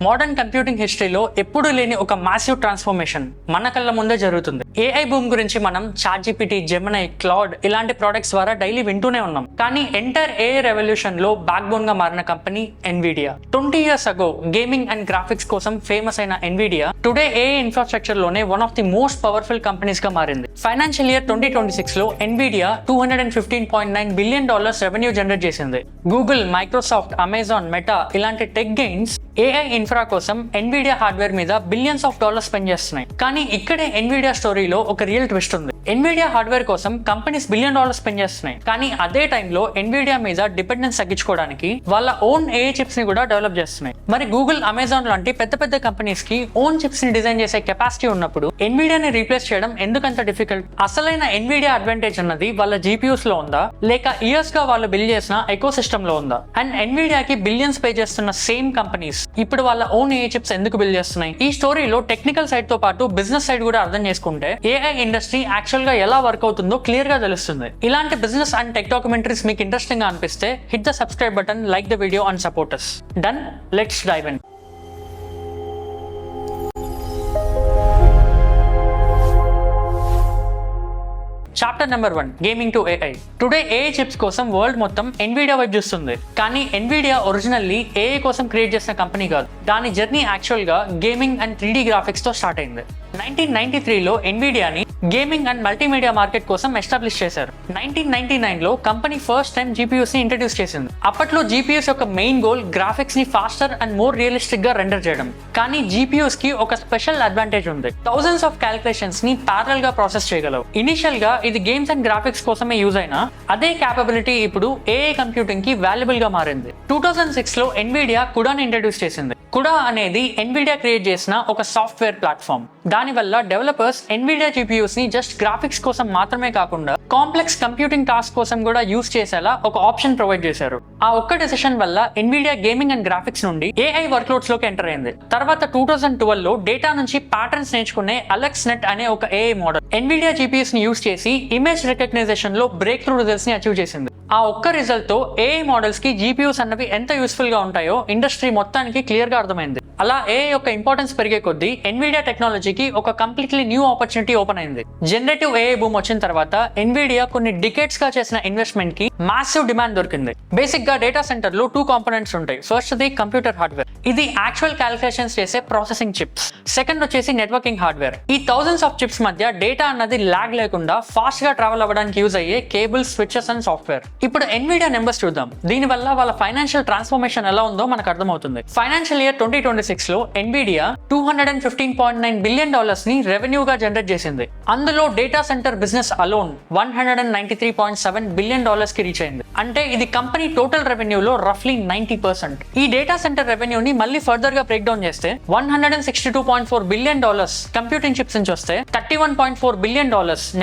Modern computing హిస్టరీలో ఎప్పుడూ లేని ఒక మాసివ్ ట్రాన్స్ఫర్మేషన్ మన కళ్ళ ముందే జరుగుతుంది. ఏఐ బూమ్ గురించి మనం ChatGPT, Gemini, క్లౌడ్ ఇలాంటి ప్రొడక్ట్స్ ద్వారా డైలీ వింటూనే ఉన్నాం. కానీ ఎంటైర్ ఏఐ రెవల్యూషన్ లో బ్యాక్ బోన్ గా మారిన company NVIDIA. 20 years ago gaming and graphics కోసం ఫేమస్ అయిన NVIDIA టుడే ఏఐ ఇన్ఫ్రాస్ట్రక్చర్ లోనే one of the most powerful companies గా మారింది. ఫైనాన్షియల్ ఇయర్ 2026 లో NVIDIA $215.9 బిలియన్ రెవెన్యూ జనరేట్ చేసింది. గూగుల్, మైక్రోసాఫ్ట్, అమెజాన్, మెటా ఇలాంటి టెక్ గెయిన్స్ ఏఐ ఇన్ఫ్రా కోసం NVIDIA hardware మీద బిలియన్స్ ఆఫ్ డాలర్స్ స్పెండ్ చేస్తున్నాయి. కానీ ఇక్కడే NVIDIA స్టోరీలో ఒక రియల్ ట్విస్ట్ ఉంది. NVIDIA హార్డ్వేర్ కోసం కంపెనీస్ $1 బిలియన్ స్పెండ్ చేస్తున్నాయి. కానీ అదే టైంలో NVIDIA మీద డిపెండెన్స్ తగ్గించుకోవడానికి వాళ్ళ ఓన్ ఏఐ చిప్స్ ని కూడా డెవలప్ చేస్తున్నాయి. మరి గూగుల్, అమెజాన్ లాంటి పెద్ద పెద్ద కంపెనీస్ కి ఓన్ చిప్స్ ని డిజైన్ చేసే కెపాసిటీ ఉన్నప్పుడు NVIDIA ని రీప్లేస్ చేయడం ఎందుకంత డిఫికల్ట్? అసలైన NVIDIA అడ్వాంటేజ్ అన్నది వాళ్ళ GPUs లో ఉందా, లేక ఇయర్స్ గా వాళ్ళు బిల్డ్ చేసిన ఎకో సిస్టమ్ లో ఉందా? అండ్ NVIDIA కి బిలియన్స్ పే చేస్తున్న సేమ్ కంపెనీస్ ఇప్పుడు వాళ్ళ ఓన్ ఏఐ చిప్స్ ఎందుకు బిల్డ్ చేస్తున్నాయి? ఈ స్టోరీలో టెక్నికల్ సైడ్ తో పాటు బిజినెస్ సైడ్ కూడా అర్థం చేసుకుంటే ఏఐ ఇండస్ట్రీ యాక్చువల్ గా ఎలా వర్క్ అవుతుందో క్లియర్ గా తెలుస్తుంది. ఇలాంటి బిజినెస్ అండ్ టెక్ డాక్యుమెంటరీస్ మీకు ఇంట్రెస్టింగ్ గా అనిపిస్తే hit the subscribe button, like the video and support us. Done? Let's dive in. Chapter number 1, gaming to AI. Today AI chips కోసం వరల్డ్ మొత్తం NVIDIA వైపు చూస్తుంది. కానీ NVIDIA ఒరిజినల్లీ ఏఐ కోసం create చేసిన కంపెనీ కాదు. దాని జర్నీ యాక్చువల్ గా గేమింగ్ అండ్ 3D గ్రాఫిక్స్ తో స్టార్ట్ అయింది. 1993లో NVIDIAని గేమింగ్ అండ్ మల్టీమీడియా మార్కెట్ కోసం ఎస్టాబ్లిష్ చేశారు. 1999లో కంపెనీ ఫస్ట్ టైం GPUs ని ఇంట్రడ్యూస్ చేసింది. అప్పట్లో GPUs యొక్క మెయిన్ గోల్ గ్రాఫిక్స్ ని ఫాస్టర్ అండ్ మోర్ రియలిస్టిక్ గా రెండర్ చేయడం. కానీ GPUs కి ఒక స్పెషల్ అడ్వాంటేజ్ ఉంది. థౌసండ్స్ ఆఫ్ క్యాలిక్యులేషన్స్ ని ప్యారల్ గా ప్రాసెస్ చేయగలవు. ఇనిషియల్ గా ఇది గేమ్స్ అండ్ గ్రాఫిక్స్ కోసమే యూజ్ అయినా అదే క్యాపబిలిటీ ఇప్పుడు ఏఐ కంప్యూటింగ్ కి వాల్యుబుల్ గా మారింది. 2006లో NVIDIA CUDAని ఇంట్రడ్యూస్ చేసింది. CUDA అనేది NVIDIA క్రియేట్ చేసిన ఒక సాఫ్ట్వేర్ ప్లాట్ఫామ్. దానివల్ల డెవలపర్స్ NVIDIA GPUs ని జస్ట్ గ్రాఫిక్స్ కోసం మాత్రమే కాకుండా కాంప్లెక్స్ కంప్యూటింగ్ టాస్క్ కోసం కూడా యూజ్ చేసేలా ఒక ఆప్షన్ ప్రొవైడ్ చేశారు. ఆ ఒక్క డెసిషన్ వల్ల NVIDIA గేమింగ్ అండ్ గ్రాఫిక్స్ నుండి ఏఐ వర్క్లోడ్స్ లోకి ఎంటర్ అయింది. తర్వాత 2012లో డేటా నుంచి ప్యాటర్న్స్ నేర్చుకునే AlexNet అనే ఒక ఏఐ మోడల్ NVIDIA GPUs ని యూజ్ చేసి ఇమేజ్ రికగ్నైజేషన్ లో బ్రేక్ త్రూ రిజల్ట్స్ ని అచీవ్ చేసింది. ఆ ఒక్క రిజల్ట్ తో ఏఐ మోడల్స్ కి GPUs అన్నవి ఎంత యూస్ఫుల్ గా ఉంటాయో ఇండస్ట్రీ మొత్తానికి క్లియర్ గా అర్థమైంది. అలా ఏఐ యొక్క ఇంపార్టెన్స్ పెరిగే కొద్దీ NVIDIA టెక్నాలజీకి ఒక కంప్లీట్లీ న్యూ ఆపర్చునిటీ ఓపెన్ అయింది. జనరేటివ్ ఏఐ బూమ్ వచ్చిన తర్వాత NVIDIA కొన్ని డికేట్స్ గా చేసిన ఇన్వెస్ట్మెంట్ కి మాసివ్ డిమాండ్ దొరికింది. బేసిక్ గా డేటా సెంటర్ లో 2 కాంపోనెంట్స్ ఉంటాయి. ఫస్ట్ ది కంప్యూటర్ హార్డ్వేర్, ఇది యాక్చువల్ క్యాలిక్యులేషన్స్ చేసే ప్రాసెసింగ్ చిప్స్. సెకండ్ వచ్చేసి నెట్వర్కింగ్ హార్డ్వేర్. ఈ థౌసండ్స్ ఆఫ్ చిప్స్ మధ్య డేటా అన్నది లాగ్ లేకుండా ఫాస్ట్ గా ట్రావెల్ అవ్వడానికి యూజ్ అయ్యే కేబుల్స్, స్విచెస్ అండ్ సాఫ్ట్వేర్. ఇప్పుడు NVIDIA నెంబర్స్ చూద్దాం. దీని వల్ల వాళ్ళ ఫైనాన్షియల్ ట్రాన్స్ఫర్మేషన్ ఎలా ఉందో మనకు అర్థమవుతుంది. ఫైనాన్షియల్ ఇయర్ 2026లో NVIDIA $215.9 బిలియన్ ని రెవెన్యూగా జనరేట్ చేసింది. అందులో data centre business alone $193.7 billion కి రీచ్ అయింది. అంటే ఇది కంపెనీ టోటల్ రెవెన్యూలో రఫ్లీ 90%. ఈ డేటా సెంటర్ రెవెన్యూని మళ్ళీ ఫర్దర్ గా బ్రేక్ డౌన్ చేస్తే $162.4 బిలియన్ కంప్యూటింగ్ చిప్స్ నుంచి వస్తే $31.4 బిలియన్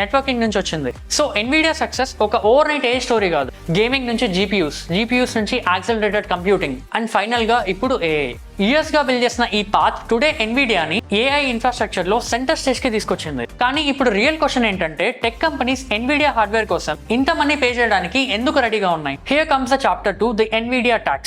నెట్వర్కింగ్ నుంచి వచ్చింది. సో NVIDIA సక్సెస్ ఒక ఓవర్ నైట్ ఏ స్టోరీ కాదు. గేమింగ్ నుంచి GPUs నుంచి యాక్సెలరేటెడ్ కంప్యూటింగ్ అండ్ ఫైనల్ గా ఇప్పుడు ఏఐ. ఇయర్స్ గా బిల్డ్ చేసిన ఈ పాత్ టుడే NVIDIA ని ఏఐ ఇన్ఫ్రాస్ట్రక్చర్ లో సెంటర్ స్టేజ్ కి తీసుకొచ్చింది. కానీ ఇప్పుడు రియల్ క్వశ్చన్ ఏంటంటే టెక్ కంపెనీస్ NVIDIA హార్డ్వేర్ కోసం ఇంత మనీ పే చేయడానికి ఎందుకు రెడీగా ఉన్నాయి? Here comes the chapter 2, the NVIDIA Tax.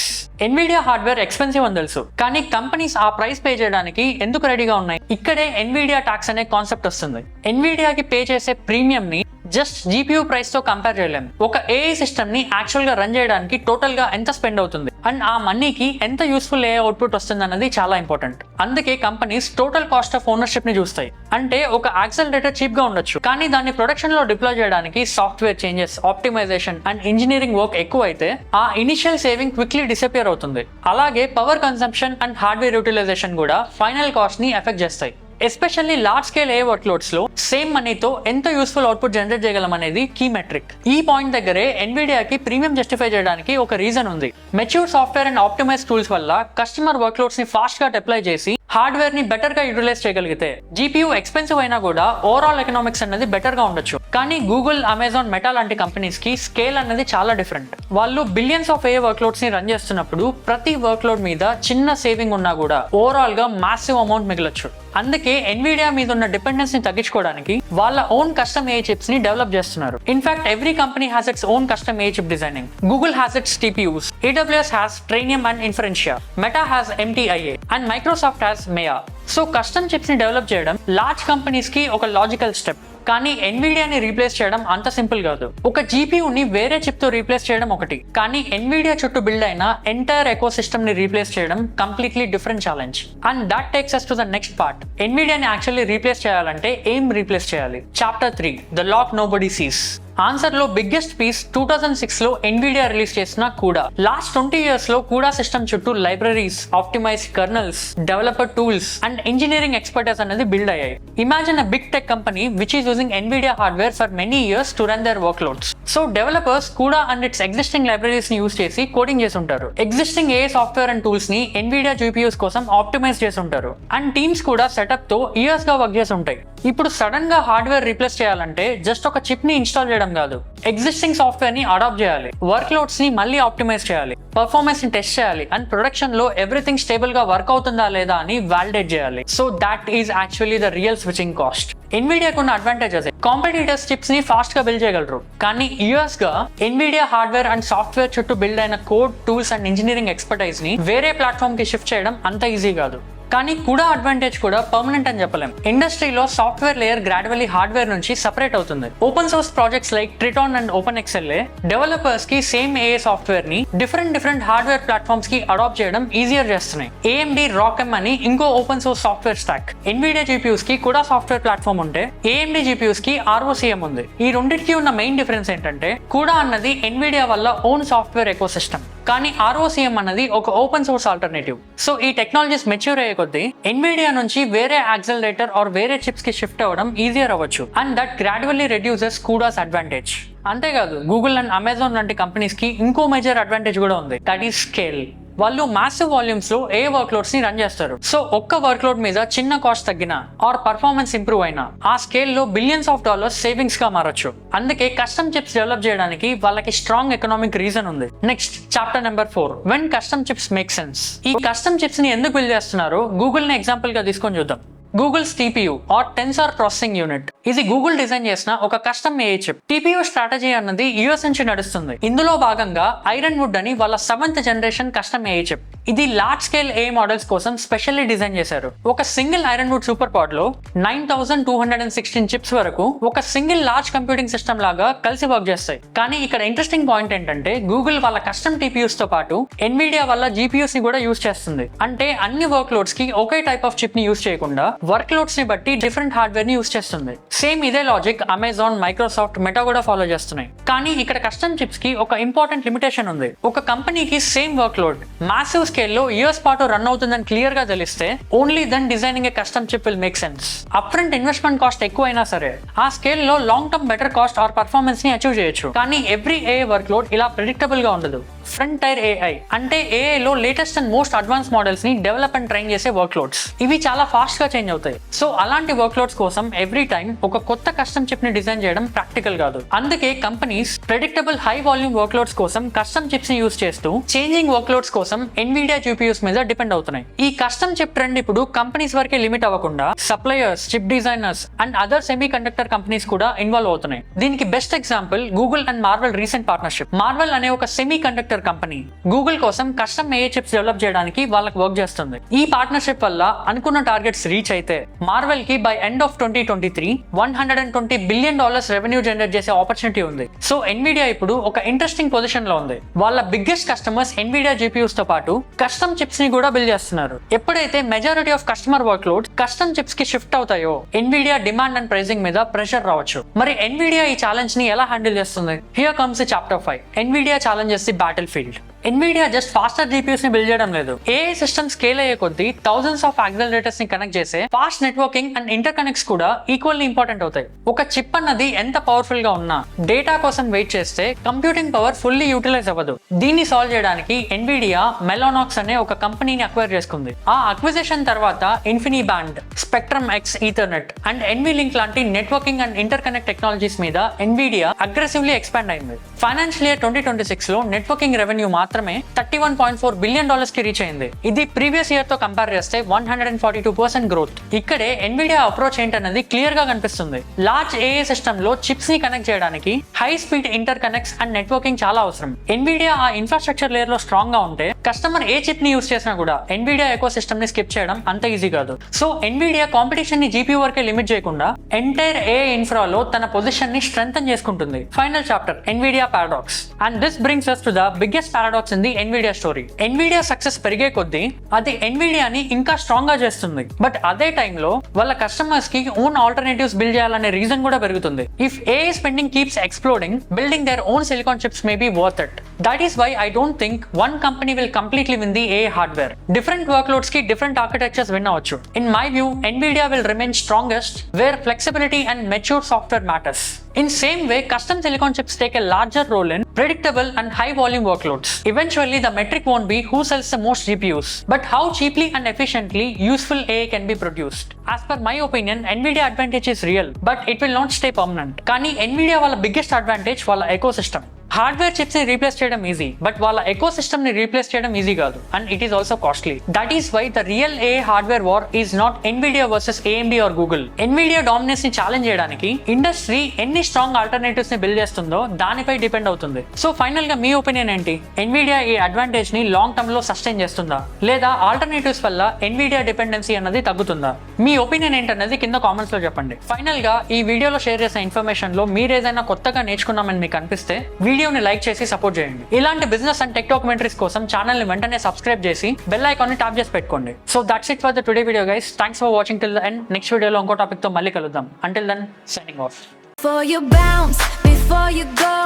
NVIDIA hardware expensive అని తెలుసు, కానీ కంపెనీస్ ఆ ప్రైస్ పే చేయడానికి ఎందుకు రెడీగా ఉన్నాయి? ఇక్కడే NVIDIA Tax అనే కాన్సెప్ట్ వస్తుంది. NVIDIA కి పే చేసే ప్రీమియం ని జస్ట్ GPU ప్రైస్ తో కంపేర్ చేయలేం. ఒక ఏఐ సిస్టమ్ ని యాక్చువల్ గా రన్ చేయడానికి టోటల్ గా ఎంత స్పెండ్ అవుతుంది అండ్ ఆ మనీకి ఎంత యూస్ఫుల్ ఏఐ అవుట్పుట్ వస్తుంది అన్నది చాలా ఇంపార్టెంట్. అందుకే companies total cost of ownership ని చూస్తాయి. అంటే ఒక యాక్సెలరేటర్ చీప్ గా ఉండొచ్చు, కానీ దాన్ని ప్రొడక్షన్ లో డిప్లాయ్ చేయడానికి software changes, optimization and engineering work ఎక్కువ అయితే ఆ ఇనిషియల్ సేవింగ్ క్విక్లీ డిసపియర్ అవుతుంది. అలాగే power consumption and hardware utilization కూడా ఫైనల్ కాస్ట్ ని ఎఫెక్ట్ చేస్తాయి. Especially large scale AI workloads లో సేమ్ మనీతో ఎంత యూస్ఫుల్ అవుట్పుట్ జనరేట్ చేయగలం అనేది కీ మెట్రిక్. ఈ పాయింట్ దగ్గరే NVIDIA కి ప్రీమియం జస్టిఫై చేయడానికి ఒక రీజన్ ఉంది. Mature software and optimize tools వల్ల కస్టమర్ వర్క్లోడ్స్ ని ఫాస్ట్ గా డిప్లాయ్ చేసి హార్డ్వేర్ ని బెటర్ గా యూటిలైజ్ చేయగలిగితే జీపీయూ ఎక్స్పెన్సివ్ అయినా కూడా ఓవరాల్ ఎకనామిక్స్ అనేది బెటర్ గా ఉండొచ్చు. కానీ గూగుల్, అమెజాన్, మెటా లాంటి కంపెనీస్ కి స్కేల్ అనేది చాలా డిఫరెంట్. వాళ్ళు billions of A work loads ని రన్ చేస్తున్నప్పుడు ప్రతి వర్క్ లోడ్ మీద చిన్న సేవింగ్ ఉన్నా కూడా ఓవరాల్ గా మాసివ్ అమౌంట్ మిగలొచ్చు. అందుకే ఎన్విడియా మీద ఉన్న డిపెండెన్స్ ని తగ్గించుకోవడానికి వాళ్ళ ఓన్ కస్టమ్ ఏ చిప్స్ ని డెవలప్ చేస్తున్నారు. In fact every company has its own custom A chip designing. Google has its TPUs, AWS has Trainium and Inferentia, Meta has MTIA and Microsoft has Maya. So custom chips ని develop చేయడం large companies కి ఒక logical step. కానీ ఎన్విడియాని replace చేయడం అంత simple కాదు. ఒక జీపీయూని వేరే చిప్ తో రీప్లేస్ చేయడం ఒకటి, కానీ ఎన్విడియా చుట్టూ బిల్డ్ అయిన ఎంటైర్ ఎకో సిస్టమ్ ని రీప్లేస్ చేయడం completely different challenge. And that takes us to the next part. ఎన్విడియాని యాక్చువల్లీ రీప్లేస్ చేయాలంటే ఏం రీప్లేస్ చేయాలి? Chapter 3, the lock nobody sees. Answer లో బిగ్గెస్ట్ పీస్ 2006 లో ఎన్విడియా రిలీజ్ చేసిన CUDA. లాస్ట్ 20 years లో CUDA సిస్టమ్ చుట్టూ libraries, optimised kernels, developer tools and engineering expertise అనేది బిల్డ్ అయ్యాయి. Imagine a big tech company which is using Nvidia hardware for many years to run their work loads. So developers CUDA and it's existing libraries ని use చేసి coding చేసి ఉంటారు. Existing A software and tools ని Nvidia GPUs కోసం optimise చేసి ఉంటారు. And teams కూడా setup తో ఇయర్స్ గా వర్క్ చేసి ఉంటాయి. ఇప్పుడు సడన్ గా హార్డ్వేర్ రీప్లేస్ చేయాలంటే జస్ట్ ఒక చిప్ ని ఇన్స్టాల్ చేయడం కాదు, ఎగ్జిస్టింగ్ సాఫ్ట్వేర్ ని అడాప్ట్ చేయాలి, వర్క్ లోడ్స్ ని మళ్ళీ ఆప్టిమైజ్ చేయాలి, పర్ఫార్మెన్స్ ని టెస్ట్ చేయాలి అండ్ ప్రొడక్షన్ లో ఎవ్రీథింగ్ స్టేబుల్ గా వర్క్ అవుతుందా లేదా అని వాలిడేట్ చేయాలి. So that is actually the real switching cost. ఎన్విడియాకు ఉన్న అడ్వాంటేజెస్, కాంపిటీటర్స్ చిప్స్ ని ఫాస్ట్ గా బిల్డ్ చేయగలరు, కానీ ఇయర్స్ గా ఎన్విడియా హార్డ్వేర్ అండ్ సాఫ్ట్వేర్ చుట్టూ బిల్డ్ అయిన code, tools and engineering expertise ని వేరే ప్లాట్ఫామ్ కి షిఫ్ట్ చేయడం అంత ఈజీ కాదు. కానీ CUDA అడ్వాంటేజ్ కూడా పర్మనెంట్ అని చెప్పలేం. ఇండస్ట్రీలో సాఫ్ట్వేర్ లేయర్ గ్రాడ్యువల్లీ హార్డ్వేర్ నుంచి సెపరేట్ అవుతుంది. Open source projects like Triton and open XLA developers కి సేమ్ ఏఏ సాఫ్ట్వేర్ ని డిఫరెంట్ హార్డ్వేర్ ప్లాట్ఫామ్స్ కి అడాప్ట్ చేయడం ఈజియర్ చేస్తున్నాయి. AMD ROCm అని ఇంకో open source software stock. Nvidia GPUs కి CUDA సాఫ్ట్వేర్ ప్లాట్ఫామ్ ఉంటే AMD జీపీయూస్ కి ROCm ఉంది. ఈ రెండింటికి ఉన్న మెయిన్ డిఫరెన్స్ ఏంటంటే CUDA అన్నది ఎన్విడియా వల్ల ఓన్ సాఫ్ట్వేర్ ఎకో సిస్టమ్, కానీ ROCm అన్నది ఒక ఓపెన్ సోర్స్ ఆల్టర్నేటివ్. సో ఈ టెక్నాలజీస్ మెచ్యూర్ అయ్యే కొద్దీ ఎన్విడియా నుంచి వేరే యాక్సలరేటర్ ఆర్ వేరే చిప్స్ కి షిఫ్ట్ అవ్వడం ఈజియర్ అవ్వచ్చు. And that gradually reduces CUDA's advantage. అంతేకాదు గూగుల్ అండ్ అమెజాన్ లాంటి కంపెనీస్ కి ఇంకో మేజర్ అడ్వాంటేజ్ కూడా ఉంది, దట్ ఈస్ స్కేల్. వాళ్ళు మాసివ్ వాల్యూమ్స్ లో ఏ వర్క్ లోడ్స్ ని రన్ చేస్తారు. సో ఒక్క వర్క్ లోడ్ మీద చిన్న కాస్ట్ తగ్గినా ఆర్ పర్ఫార్మెన్స్ ఇంప్రూవ్ అయినా ఆ స్కేల్ లో బిలియన్స్ ఆఫ్ డాలర్స్ సేవింగ్స్ గా మారొచ్చు. అందుకే కస్టమ్ చిప్స్ డెవలప్ చేయడానికి వాళ్ళకి స్ట్రాంగ్ ఎకనామిక్ రీజన్ ఉంది. Next chapter number 4, when custom chips make sense. ఈ కస్టమ్ చిప్స్ ని ఎందుకు బిల్డ్ చేస్తున్నారో గూగుల్ ని ఎగ్జాంపుల్ గా తీసుకొని చూద్దాం. Google's TPU or tensor processing unit, ఇది గూగుల్ డిజైన్ చేసిన ఒక custom AI chip. TPU strategy అన్నది US నుంచి నడుస్తుంది. ఇందులో భాగంగా ఐరన్ వుడ్ అని వాళ్ళ 7th generation custom AI chip. ఇది లార్జ్ స్కేల్ ఏ మోడల్స్ కోసం స్పెషల్లీ డిజైన్ చేశారు. ఒక సింగిల్ ఐరన్ వుడ్ సూపర్ పాడ్ లో 9216 చిప్స్ వరకు ఒక సింగిల్ లార్జ్ కంప్యూటింగ్ సిస్టమ్ లాగా కలిసి వర్క్ చేస్తాయి. కానీ ఇక్కడ ఇంట్రెస్టింగ్ పాయింట్ ఏంటంటే గూగుల్ వాళ్ళ కస్టమ్ TPUs తో పాటు ఎన్విడియా వల్ల GPUs ని కూడా యూస్ చేస్తుంది. అంటే అన్ని వర్క్ లోడ్స్ కి ఒకే టైప్ ఆఫ్ చిప్ ని యూస్ చేయకుండా వర్క్ లోడ్స్ ని బట్టి డిఫరెంట్ హార్డ్వేర్ ని యూస్ చేస్తుంది. సేమ్ ఇదే లాజిక్ అమెజాన్, మైక్రోసాఫ్ట్, మెటా కూడా ఫాలో చేస్తున్నాయి. కానీ ఇక్కడ కస్టమ్ చిప్స్ కి ఒక ఇంపార్టెంట్ లిమిటేషన్ ఉంది. ఒక కంపెనీకి same workload massive scale లో ఇయర్స్ పాటు రన్ అవుతుందని క్లియర్ గా తెలిస్తే only then designing a custom chip will make sense. Upfront investment cost ఎక్కువ అయినా సరే ఆ స్కేల్ లో long term better cost or performance ని అచీవ్ చేయొచ్చు. కానీ ఎవ్రీ ఏ వర్క్ లోడ్ ఇలా ప్రెడిక్టబుల్ గా ఉండదు. ఫ్రంట్ టైర్ AI అంటే AI లో latest and most advance models ని డెవలప్ అండ్ ట్రైన్ చేసే వర్క్ లోడ్స్. ఇవి చాలా ఫాస్ట్ గా చేంజ్ అవుతాయి. సో అలాంటి వర్క్ లోడ్స్ కోసం ఎవ్రీ టైం ఒక కొత్త కస్టమ్ చిప్ ని డిజైన్ చేయడం ప్రాక్టికల్ కాదు. అందుకే companies predictable high volume work loads కోసం కస్టమ్ చిప్స్ ని యూస్ చేస్తూ చేంజింగ్ వర్క్ లోడ్స్ కోసం ఎన్విడియా GPUs మీద డిపెండ్ అవుతున్నాయి. ఈ కస్టమ్ చిప్ ట్రెండ్ ఇప్పుడు కంపెనీస్ వరకే లిమిట్ అవ్వకుండా suppliers, chip designers and other semi conductor companies కూడా ఇన్వాల్వ్ అవుతున్నాయి. దీనికి best example Google and Marvel recent partnership. Marvel అనే ఒక సెమీ కండక్టర్ కంపెనీ గూగుల్ కోసం కస్టమ్ ఏఐ చిప్స్ డెవలప్ చేయడానికి వాళ్ళకి వర్క్ చేస్తుంది. ఈ పార్ట్నర్షిప్ వల్ల అనుకున్న టార్గెట్స్ రీచ్ అయితే మార్వెల్ కి by end of 2023 $120 billion revenue generate చేసే ఆపర్చునిటీ ఉంది. సో ఎన్విడియా ఇప్పుడు ఒక ఇంట్రెస్టింగ్ పొజిషన్ లో ఉంది. వాళ్ళ బిగ్గెస్ట్ కస్టమర్స్ ఎన్విడియా GPUs తో పాటు కస్టమ్ చిప్స్ ని కూడా బిల్డ్ చేస్తున్నారు. ఎప్పుడైతే majority of customer workload custom chips కి షిఫ్ట్ అవుతాయో ఎన్విడియా డిమాండ్ అండ్ ప్రైసింగ్ మీద ప్రెషర్ రావచ్చు. మరి ఎన్విడియా ఈ ఛాలెంజ్ ని ఎలా హ్యాండిల్ చేస్తుంది? Here comes chapter 5, NVIDIA challenges the battlefield. NVIDIA just faster GPUs ని బిల్డ్ చేయడం లేదు. AI సిస్టమ్ స్కేల్ అయ్యే కొద్దీ థౌసండ్స్ ఆఫ్ యాక్సిలరేటర్స్ ని కనెక్ట్ చేసే fast networking and interconnects కూడా ఈక్వల్లీ ఇంపార్టెంట్ అవుతాయి. ఒక చిప్ అన్నది ఎంత పవర్ఫుల్ గా ఉన్నా డేటా కోసం వెయిట్ చేస్తే కంప్యూటింగ్ పవర్ ఫుల్లీ యూటిలైజ్ అవ్వదు. దీన్ని సాల్వ్ చేయడానికి NVIDIA మెలోనాక్స్ అనే ఒక కంపెనీని అక్వైర్ చేసుకుంది. ఆ అక్విజిషన్ తర్వాత InfiniBand, Spectrum X Ethernet and NVLink లాంటి networking and inter connect technologies మీద NVIDIA అగ్రెసివ్లీ ఎక్స్పాండ్ అయింది. ఫైనాన్షియల్ ఇయర్ 2026 లో నెట్వర్కింగ్ రెవెన్యూ మాత్రమే $31.4 బిలియన్ కి రీచ్ అయింది. ఇది ప్రీవియస్ ఇయర్ తో కంపేర్ చేస్తే 142% గ్రోత్. ఇక్కడే NVIDIA అప్రోచ్ ఏంటన్నది క్లియర్ గా కనిపిస్తుంది. లార్జ్ AI సిస్టమ్ లో చిప్స్ ని కనెక్ట్ చేయడానికి high speed inter connects and networking చాలా అవసరం. NVIDIA ఆ ఇన్ఫ్రాస్ట్రక్చర్ లేయర్ లో స్ట్రాంగ్ గా ఉంటే కస్టమర్ ఏ చిప్ ని యూస్ చేసినా కూడా NVIDIA ఎకో సిస్టమ్ ని స్కిప్ చేయడం అంత ఈజీ కాదు. సో NVIDIA కాంపిటీషన్ ని GPU వరకే లిమిట్ చేయకుండా ఎంటైర్ AI ఇన్ఫ్రాలో తన పొజిషన్ ని స్ట్రెంథెన్ చేసుకుంటుంది. Final chapter NVIDIA paradox. And this brings us to the biggest paradox in the NVIDIA story. NVIDIA success పెరిగే కొద్దీ అది NVIDIA ని ఇంకా స్ట్రాంగ్ గా చేస్తుంది. బట్ అదే టైంలో వాళ్ళ కస్టమర్స్ కి ఓన్ ఆల్టర్నేటివ్స్ బిల్డ్ చేయాలనే రీజన్ కూడా పెరుగుతుంది. If AI spending keeps exploding, building their own silicon chips may be worth it. That is why I don't think one company will completely win the AI hardware. Different workloads ki different architectures win avchu. In my view, NVIDIA will remain strongest where flexibility and mature software matters. In same way, custom silicon chips take a larger role in predictable and high volume workloads. Eventually, the metric won't be who sells the most GPUs, but how cheaply and efficiently useful AI can be produced. As per my opinion, NVIDIA advantage is real, but it will not stay permanent. Kani NVIDIA wala biggest advantage wala ecosystem. Hardware chips ని replace చేయడం easy, but వాళ్ళ ecosystem ని replace చేయడం easy కాదు. And it is also costly. That is why the real AI hardware war is not NVIDIA versus AMD or Google. NVIDIA dominance ని challenge చేయడానికి industry ఎన్ని strong alternatives ని build చేస్తుందో దానిపై depend అవుతుంది. సో ఫైనల్ గా మీ ఒపీనియన్ ఏంటి? NVIDIA ఈ అడ్వాంటేజ్ ని లాంగ్ టర్మ్ లో సస్టైన్ చేస్తుందా, లేదా ఆల్టర్నేటివ్స్ వల్ల NVIDIA డిపెండెన్సీ అన్నది తగ్గుతుందా? మీ ఒపీనియన్ ఏంటన్నది కింద కామెంట్స్ లో చెప్పండి. ఫైనల్ గా ఈ వీడియోలో షేర్ చేసిన ఇన్ఫర్మేషన్ లో మీరు ఏదైనా కొత్తగా నేర్చుకున్నామని మీకు అనిపిస్తే వీడియోని లైక్ చేసి సపోర్ట్ చేయండి. ఇలాంటి బిజినెస్ అండ్ టెక్ డాక్యుమెంటరీస్ కోసం ఛానల్ ని వెంటనే సబ్స్క్రైబ్ చేసి బెల్ ఐకాన్ ని ట్యాప్ చేసి పెట్టుకోండి. So that's it for the today video guys. Thanks for watching till the end. Next వీడియోలో ఇంకో టాపిక్ తో మళ్ళీ కలుద్దాం. Until then signing off. For you bounce before you go,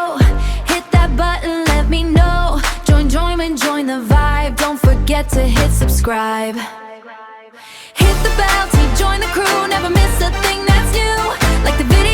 hit that button, let me know. Join the vibe. Don't forget to hit subscribe. Hit the bell to join the crew. Never miss a thing that's new. Like the video